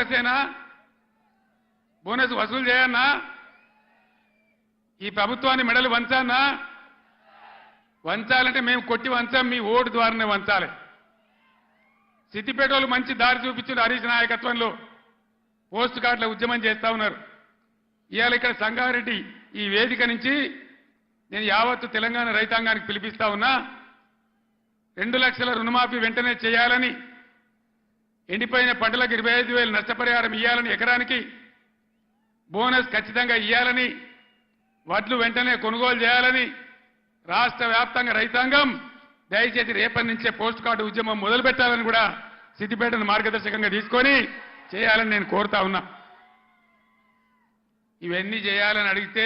బోనసేనా? Bonus వసూలు చేయన్నా? ఈ ప్రభుత్వాన్ని మెడలు వంచానా? వంచాలంటే మేము కొట్టి వంచాం, మీ ఓటు ద్వారానే వంచాలి. సిద్దిపేటలో మంచి దారి చూపించిన హరీష్ నాయకత్వంలో పోస్ట్ కార్డుల ఉద్యమం చేస్తా ఉన్నారు. ఇవాళ ఇక్కడ సంగారెడ్డి ఈ వేదిక నుంచి నేను యావత్తు తెలంగాణ రైతాంగానికి పిలిపిస్తా ఉన్నా. 2 లక్షల రుణమాఫీ వెంటనే చేయాలని, ఎండిపోయిన పంటలకు 25,000 నష్టపరిహారం ఇవ్వాలని, ఎకరానికి బోనస్ ఖచ్చితంగా ఇవ్వాలని, వడ్లు వెంటనే కొనుగోలు చేయాలని రాష్ట్ర వ్యాప్తంగా రైతాంగం దయచేసి రేపటి నుంచే పోస్ట్ కార్డు ఉద్యమం మొదలు పెట్టాలని కూడా సిద్దిపేటను మార్గదర్శకంగా తీసుకొని చేయాలని నేను కోరుతా ఉన్నా. ఇవన్నీ చేయాలని అడిగితే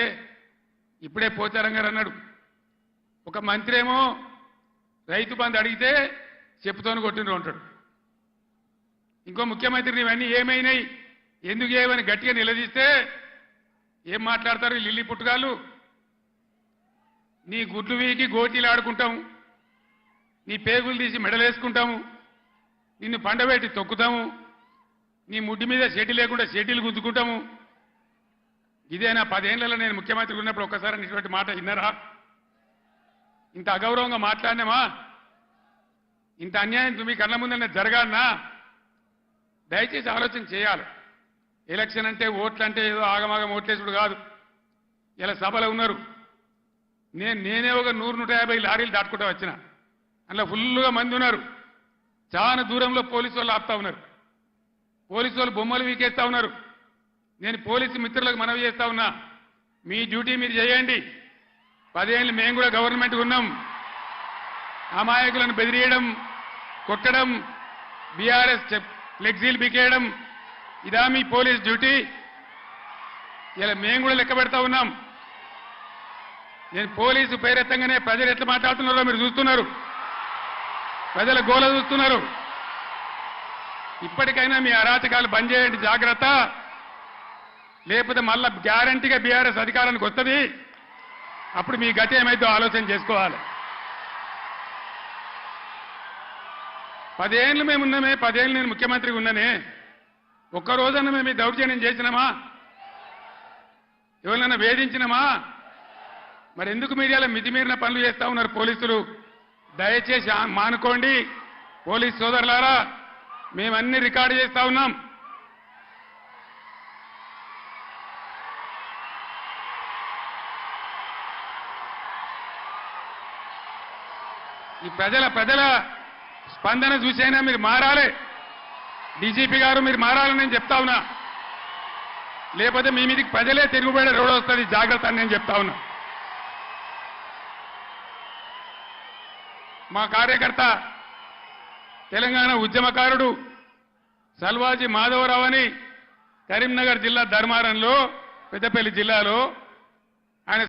ఇప్పుడే పోచారం గారు అన్నాడు, ఒక మంత్రి ఏమో రైతు బంధు అడిగితే చెప్పుతోని కొట్టిండ్రు అంటాడు. ఇంకో ముఖ్యమంత్రిని ఇవన్నీ ఏమైనాయి, ఎందుకు ఏమని గట్టిగా నిలదీస్తే ఏం మాట్లాడతారు ఈ లిల్లీ పుట్టుగాళ్ళు? నీ గుడ్లు వీకి గోటీలు ఆడుకుంటాము, నీ పేగులు తీసి మెడలేసుకుంటాము, నిన్ను పండబెట్టి తొక్కుతాము, నీ ముడ్డి మీద షెడ్డి లేకుండా షెడ్డీలు గుంజుకుంటాము. ఇదేనా 10 ఏళ్లలో నేను ముఖ్యమంత్రి ఉన్నప్పుడు ఒక్కసారి ఇటువంటి మాట విన్నారా? ఇంత అగౌరవంగా మాట్లాడినామా? ఇంత అన్యాయం మీ కళ్ళ ముందనే జరగాలన్నా? దయచేసి ఆలోచన చేయాలి. ఎలక్షన్ అంటే ఓట్లు అంటే ఏదో ఆగమాగం ఓట్లేసుడు కాదు. ఇలా సభలో ఉన్నారు, నేనే ఒక 100-150 లారీలు దాటుకుంటూ వచ్చిన, అందులో ఫుల్గా మంది ఉన్నారు. చాలా దూరంలో పోలీసు వాళ్ళు ఆపుతా ఉన్నారు, పోలీసు వాళ్ళు బొమ్మలు వీకేస్తా ఉన్నారు. నేను పోలీసు మిత్రులకు మనవి చేస్తా ఉన్నా, మీ డ్యూటీ మీరు చేయండి. 10 ఏళ్ళు మేము కూడా గవర్నమెంట్ ఉన్నాం. అమాయకులను బెదిరియడం, కొట్టడం, బీఆర్ఎస్ ఫ్లెక్సీలు బికేయడం ఇదా మీ పోలీస్ డ్యూటీ? ఇలా మేము కూడా లెక్క పెడతా ఉన్నాం. నేను పోలీసు పేరెత్తంగానే ప్రజలు ఎట్లా మాట్లాడుతున్నారో మీరు చూస్తున్నారు, ప్రజల గోల చూస్తున్నారు. ఇప్పటికైనా మీ అరాచకాలు బంద్ చేయండి, జాగ్రత్త. లేకపోతే మళ్ళా గ్యారంటీగా బీఆర్ఎస్ అధికారానికి వస్తుంది. అప్పుడు మీ గతి ఏమైందో ఆలోచన చేసుకోవాలి. 10 ఏళ్ళు మేము ఉన్నామే, 10 ఏళ్ళు నేను ముఖ్యమంత్రిగా ఉన్నానే, ఒక్కరోజన్నా మేము ఈ దౌర్జన్యం చేసినామా? ఎవరినైనా వేధించినామా? మరి ఎందుకు మీరు ఇలా మితిమీరిన పనులు చేస్తా ఉన్నారు పోలీసులు? దయచేసి మానుకోండి పోలీస్ సోదరులారా, మేమన్నీ రికార్డు చేస్తా ఉన్నాం. ఈ ప్రజల స్పందన చూసైనా మీరు మారాలి. డీజీపీ గారు మీరు మారాలని నేను చెప్తా ఉన్నా, లేకపోతే మీ మీదకి ప్రజలే తిరుగుబడే రోడ్ వస్తుంది, జాగ్రత్త అని నేను చెప్తా ఉన్నా. మా కార్యకర్త తెలంగాణ ఉద్యమకారుడు సల్వాజీ మాధవరావు అని కరీంనగర్ జిల్లా ధర్మారంలో, పెద్దపల్లి జిల్లాలో